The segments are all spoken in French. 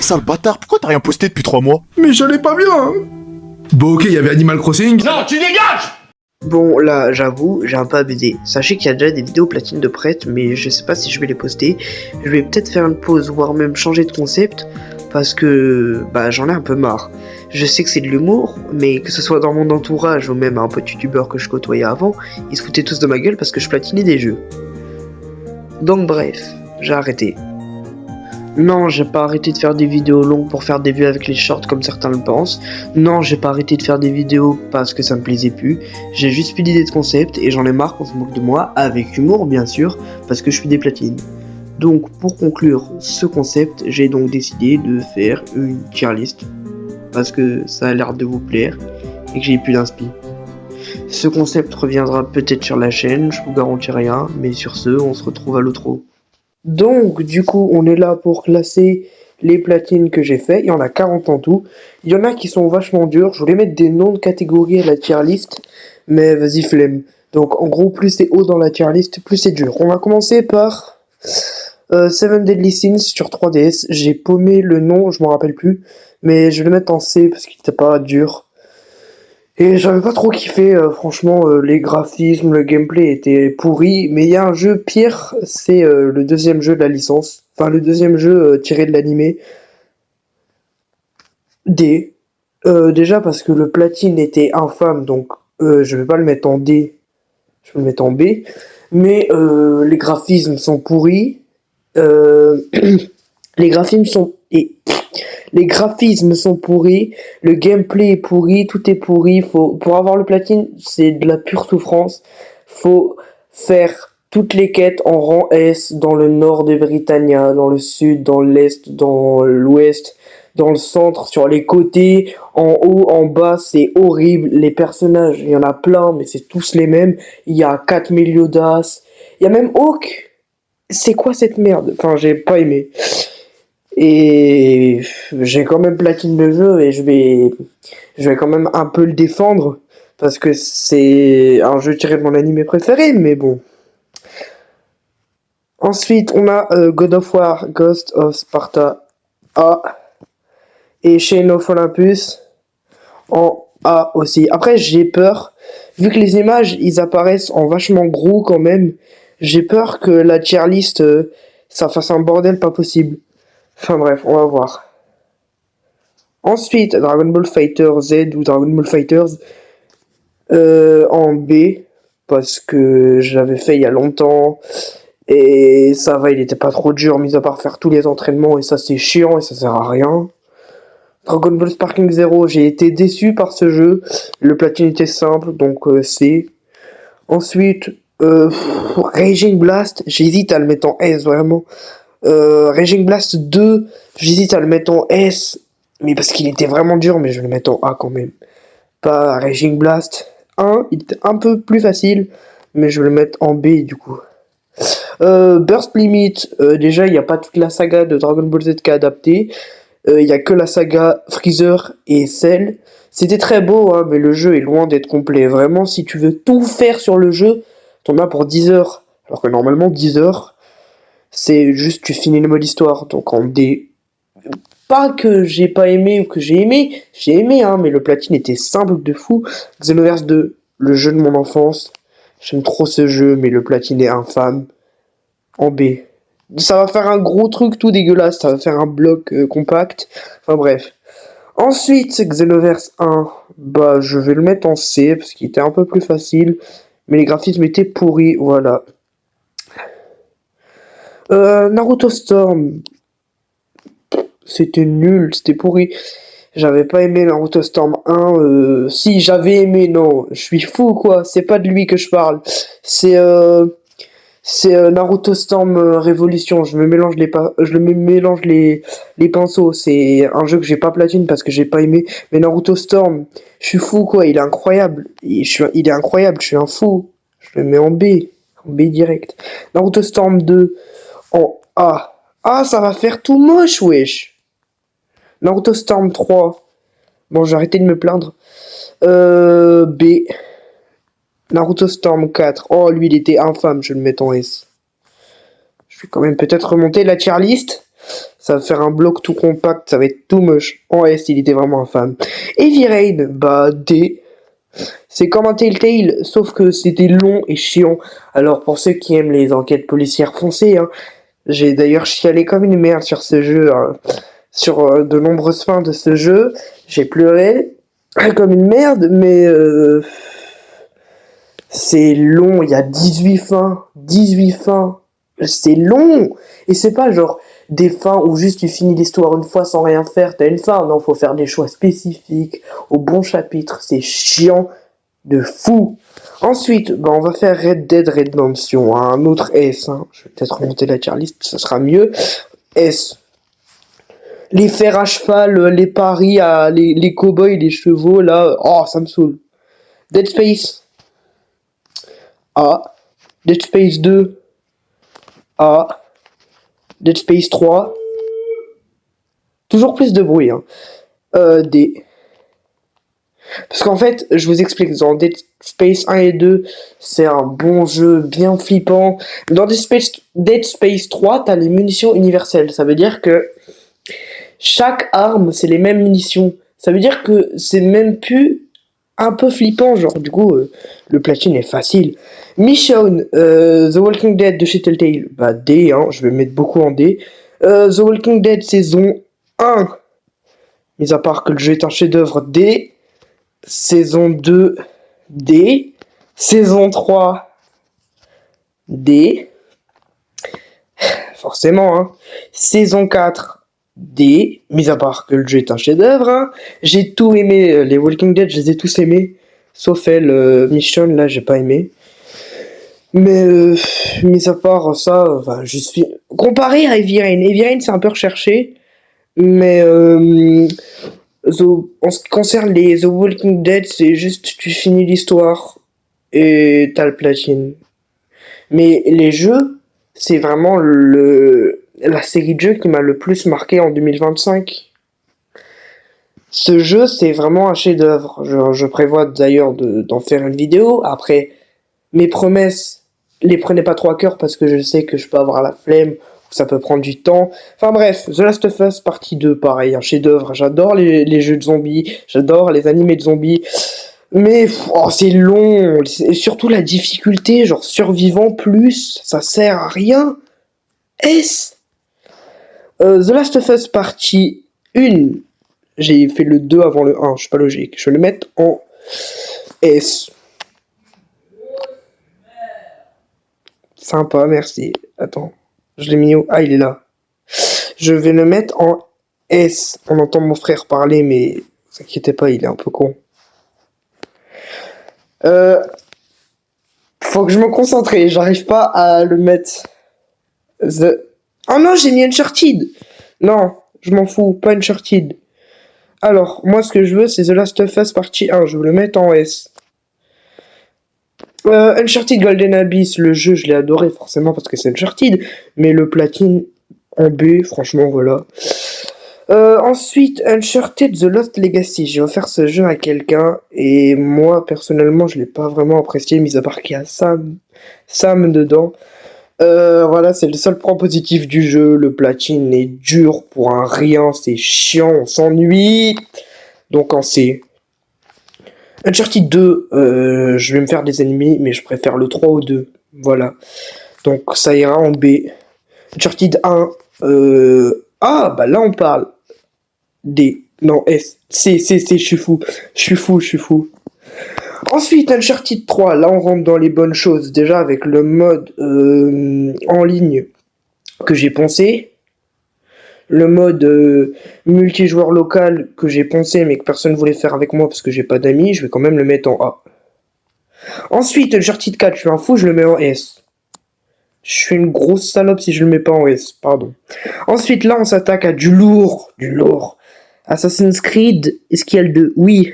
Sale bâtard, pourquoi t'as rien posté depuis 3 mois? Mais j'allais pas bien, hein. Bon, ok, il y avait Animal Crossing. Non, tu dégages! Bon, là, j'avoue, j'ai un peu abusé. Sachez qu'il y a déjà des vidéos platine de prêtes, mais je sais pas si je vais les poster. Je vais peut-être faire une pause, voire même changer de concept, parce que, bah, j'en ai un peu marre. Je sais que c'est de l'humour, mais que ce soit dans mon entourage ou même un pote youtubeur que je côtoyais avant, ils se foutaient tous de ma gueule parce que je platinais des jeux. Donc bref, j'ai arrêté. Non, j'ai pas arrêté de faire des vidéos longues pour faire des vues avec les shorts comme certains le pensent. Non, j'ai pas arrêté de faire des vidéos parce que ça me plaisait plus. J'ai juste plus d'idées de concept et j'en ai marre qu'on se moque de moi, avec humour bien sûr, parce que je suis des platines. Donc pour conclure ce concept, j'ai donc décidé de faire une tier list. Parce que ça a l'air de vous plaire et que j'ai plus d'inspi. Ce concept reviendra peut-être sur la chaîne, je vous garantis rien, mais sur ce, on se retrouve à l'outro. Donc, du coup, on est là pour classer les platines que j'ai fait. Il y en a 40 en tout. Il y en a qui sont vachement durs. Je voulais mettre des noms de catégories à la tier list, mais vas-y, flemme. Donc, en gros, plus c'est haut dans la tier list, plus c'est dur. On va commencer par 7 Deadly Sins sur 3DS. J'ai paumé le nom, je m'en rappelle plus, mais je vais le mettre en C parce qu'il était pas dur. Et j'avais pas trop kiffé, franchement, les graphismes, le gameplay était pourri, mais il y a un jeu pire, c'est le deuxième jeu de la licence, enfin le deuxième jeu tiré de l'animé, D. Déjà parce que le platine était infâme, donc je vais pas le mettre en D, je vais le mettre en B, mais les graphismes sont pourris, les graphismes sont... Les graphismes sont pourris, le gameplay est pourri, tout est pourri. Pour avoir le platine, c'est de la pure souffrance. Faut faire toutes les quêtes en rang S dans le nord de Britannia, dans le sud, dans l'est, dans l'ouest, dans le centre, sur les côtés, en haut, en bas, c'est horrible. Les personnages, il y en a plein, mais c'est tous les mêmes. Il y a 4000 Yodas, il y a même Hawk. C'est quoi cette merde? Enfin, j'ai pas aimé. Et j'ai quand même platine le jeu et je vais quand même un peu le défendre parce que c'est un jeu tiré de mon animé préféré, mais bon. Ensuite, on a God of War, Ghost of Sparta A et Chain of Olympus en A aussi. Après, j'ai peur, vu que les images, ils apparaissent en vachement gros quand même, j'ai peur que la tier list, ça fasse un bordel pas possible. Enfin bref, on va voir. Ensuite, Dragon Ball Fighter Z ou Dragon Ball Fighters en B, parce que je l'avais fait il y a longtemps, et ça va, il était pas trop dur, mis à part faire tous les entraînements, et ça c'est chiant, et ça sert à rien. Dragon Ball Sparking Zero, j'ai été déçu par ce jeu, le platine était simple, donc C. Ensuite, Raging Blast, j'hésite à le mettre en S, vraiment. Raging Blast 2, j'hésite à le mettre en S, mais parce qu'il était vraiment dur, mais je vais le mettre en A quand même. Pas Raging Blast 1, il était un peu plus facile, mais je vais le mettre en B du coup. Burst Limit, déjà il n'y a pas toute la saga de Dragon Ball Z qui est adaptée, il n'y a que la saga Freezer et Cell. C'était très beau, hein, mais le jeu est loin d'être complet. Vraiment, si tu veux tout faire sur le jeu, t'en as pour 10 heures, alors que normalement 10 heures, c'est juste tu finis le mode histoire, donc en D. Pas que j'ai pas aimé ou que j'ai aimé, hein, mais le platine était simple de fou. Xenoverse 2, le jeu de mon enfance, j'aime trop ce jeu, mais le platine est infâme. En B. Ça va faire un gros truc tout dégueulasse, ça va faire un bloc compact, enfin bref. Ensuite, Xenoverse 1, bah je vais le mettre en C, parce qu'il était un peu plus facile, mais les graphismes étaient pourris, voilà. Naruto Storm, c'était nul, c'était pourri. J'avais pas aimé Naruto Storm 1. Si, j'avais aimé, non. Je suis fou, quoi. C'est pas de lui que je parle. C'est Naruto Storm Révolution. Je me mélange les pinceaux. C'est un jeu que j'ai pas platine parce que j'ai pas aimé. Mais Naruto Storm, je suis fou, quoi. Il est incroyable. Il est incroyable. Je suis un fou. Je le mets en B. En B direct. Naruto Storm 2 en A. Ah, ça va faire tout moche, wesh. Naruto Storm 3. Bon, j'ai arrêté de me plaindre. B. Naruto Storm 4. Oh, lui, il était infâme. Je vais le mettre en S. Je vais quand même peut-être remonter la tier list. Ça va faire un bloc tout compact, ça va être tout moche. En S, il était vraiment infâme. Heavy Rain, bah D. C'est comme un Telltale, sauf que c'était long et chiant. Alors pour ceux qui aiment les enquêtes policières, foncez, hein. J'ai d'ailleurs chialé comme une merde sur ce jeu, hein. Sur de nombreuses fins de ce jeu. J'ai pleuré comme une merde, mais c'est long, il y a 18 fins. 18 fins. C'est long. Et c'est pas genre des fins où juste tu finis l'histoire une fois sans rien faire, t'as une fin. Non, faut faire des choix spécifiques au bon chapitre. C'est chiant de fou. Ensuite, bah, on va faire Red Dead Redemption, hein, un autre S. Hein. Je vais peut-être remonter la tier list, ça sera mieux. S. Les fers à cheval, les paris, les cow-boys, les chevaux, là, oh, ça me saoule. Dead Space. A. Dead Space 2. A. Dead Space 3. Toujours plus de bruit, hein. D. Parce qu'en fait, je vous explique, dans Dead Space 1 et 2, c'est un bon jeu, bien flippant. Dans Dead Space 3, t'as les munitions universelles. Ça veut dire que chaque arme, c'est les mêmes munitions. Ça veut dire que c'est même plus un peu flippant, genre, du coup, le platine est facile. Mission, The Walking Dead de chez Telltale, bah D, hein, je vais mettre beaucoup en D. The Walking Dead saison 1, mis à part que le jeu est un chef-d'œuvre, D. Saison 2, D. Saison 3, D. Forcément, hein. Saison 4, D. Mis à part que le jeu est un chef-d'œuvre, hein. J'ai tout aimé, les Walking Dead, je les ai tous aimés. Sauf elle, Mission, là, j'ai pas aimé. Mais, mis à part ça, enfin, je suis... Comparé à Heavy Rain, Heavy Rain, c'est un peu recherché. Mais, en ce qui concerne les The Walking Dead, c'est juste tu finis l'histoire et t'as le platine. Mais les jeux, c'est vraiment la série de jeux qui m'a le plus marqué en 2025. Ce jeu, c'est vraiment un chef-d'œuvre. Je prévois d'ailleurs d'en faire une vidéo. Après, mes promesses, les prenez pas trop à cœur parce que je sais que je peux avoir la flemme, ça peut prendre du temps. Enfin bref, The Last of Us partie 2, pareil, un chef-d'œuvre. J'adore les jeux de zombies, j'adore les animés de zombies. Mais c'est long, et surtout la difficulté, genre survivant plus, ça sert à rien. S. The Last of Us partie 1. J'ai fait le 2 avant le 1, je suis pas logique. Je vais le mettre en S. Sympa, merci. Attends, je l'ai mis où? Ah, il est là. Je vais le mettre en S. On entend mon frère parler, mais ne vous inquiétez pas, il est un peu con. Faut que je me concentre, j'arrive pas à le mettre. Oh non, j'ai mis Uncharted. Non, je m'en fous, pas Uncharted. Alors, moi ce que je veux, c'est The Last of Us partie 1. Je veux le mettre en S. Uncharted Golden Abyss, le jeu, je l'ai adoré forcément parce que c'est Uncharted. Mais le platine en B, franchement, voilà. Ensuite, Uncharted The Lost Legacy. J'ai offert ce jeu à quelqu'un et moi, personnellement, je l'ai pas vraiment apprécié, mis à part qu'il y a Sam dedans. Voilà, c'est le seul point positif du jeu. Le platine est dur pour un rien, c'est chiant, on s'ennuie. Donc en C. Uncharted 2, je vais me faire des ennemis, mais je préfère le 3 au 2. Voilà. Donc ça ira en B. Uncharted 1, ah, bah là on parle. D. Non, S. C, je suis fou. Ensuite, Uncharted 3, là on rentre dans les bonnes choses. Déjà avec le mode en ligne que j'ai poncé. Le mode multijoueur local que j'ai poncé mais que personne ne voulait faire avec moi parce que j'ai pas d'amis. Je vais quand même le mettre en A. Ensuite, Uncharted 4, je suis un fou, je le mets en S. Je suis une grosse salope si je le mets pas en S, pardon. Ensuite, là on s'attaque à du lourd. Assassin's Creed, est-ce qu'il y a le 2? Oui.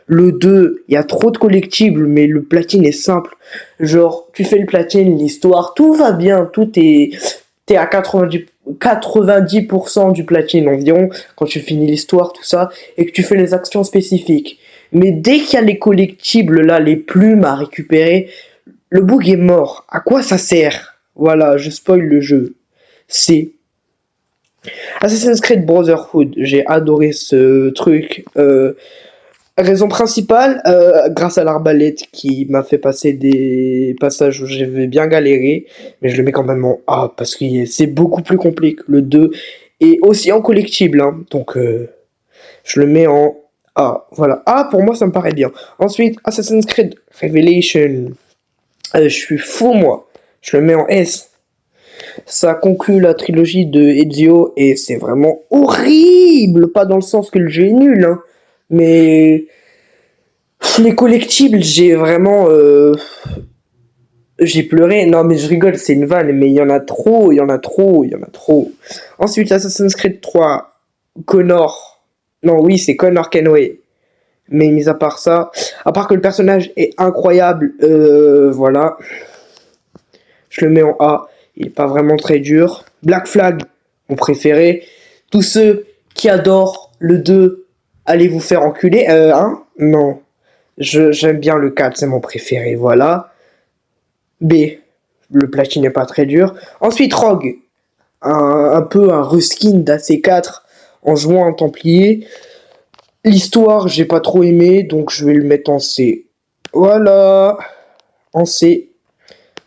Le 2, il y a trop de collectibles, mais le platine est simple. Genre, tu fais le platine, l'histoire, tout va bien, t'es à 90% du platine environ, quand tu finis l'histoire, tout ça, et que tu fais les actions spécifiques. Mais dès qu'il y a les collectibles, là, les plumes à récupérer, le bug est mort. À quoi ça sert? Voilà, je spoil le jeu. C. Assassin's Creed Brotherhood, j'ai adoré ce truc. Raison principale, grâce à l'arbalète qui m'a fait passer des passages où j'avais bien galéré, mais je le mets quand même en A parce que c'est beaucoup plus compliqué que le 2 et aussi en collectible, hein, donc je le mets en A. Voilà, A pour moi ça me paraît bien. Ensuite, Assassin's Creed Revelation, je suis fou moi, je le mets en S. Ça conclut la trilogie de Ezio et c'est vraiment horrible, pas dans le sens que le jeu est nul, hein, mais les collectibles, j'ai vraiment j'ai pleuré. Non mais je rigole, c'est une vanne, mais il y en a trop, il y en a trop, il y en a trop. Ensuite, Assassin's Creed 3, Connor. Non, oui, c'est Connor Kenway. Mais mis à part ça, à part que le personnage est incroyable, voilà. Je le mets en A. Il est pas vraiment très dur. Black Flag, mon préféré. Tous ceux qui adorent le 2, allez vous faire enculer. Hein? Non. J'aime bien le 4, c'est mon préféré, voilà. B, le platine n'est pas très dur. Ensuite, Rogue, un peu un reskin d'AC4 en jouant un Templier. L'histoire, j'ai pas trop aimé, donc je vais le mettre en C. Voilà, en C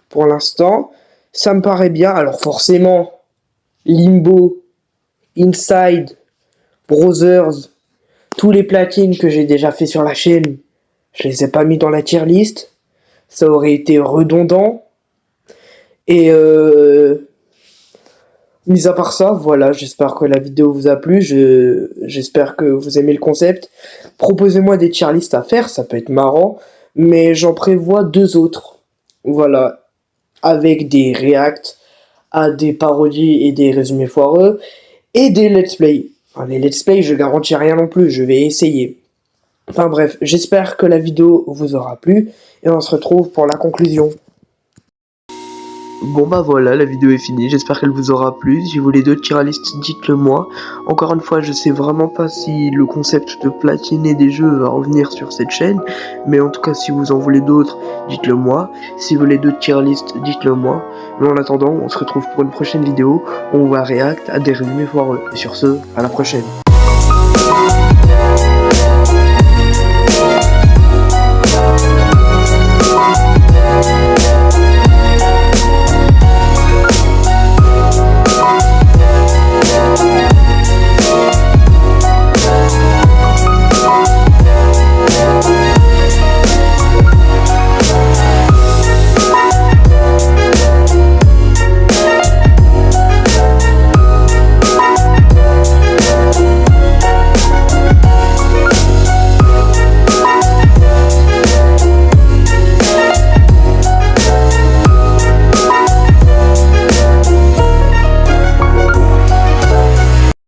pour l'instant. Ça me paraît bien. Alors forcément, Limbo, Inside, Brothers, tous les platines que j'ai déjà fait sur la chaîne, je les ai pas mis dans la tier list. Ça aurait été redondant. Et mis à part ça, voilà, j'espère que la vidéo vous a plu. J'espère que vous aimez le concept. Proposez-moi des tier lists à faire, ça peut être marrant. Mais j'en prévois 2 autres. Voilà, avec des reacts à des parodies et des résumés foireux. Et des let's play. Enfin, les let's play, je garantis rien non plus, je vais essayer. Enfin bref, j'espère que la vidéo vous aura plu. Et on se retrouve pour la conclusion. Bon bah voilà, la vidéo est finie, j'espère qu'elle vous aura plu. Si vous voulez d'autres tier lists, dites-le moi. Encore une fois, je sais vraiment pas si le concept de platiner des jeux va revenir sur cette chaîne. Mais en tout cas, si vous en voulez d'autres, dites-le moi. Si vous voulez d'autres tier lists, dites-le moi. Mais en attendant, on se retrouve pour une prochaine vidéo où on va react à des résumés foireux. Et sur ce, à la prochaine.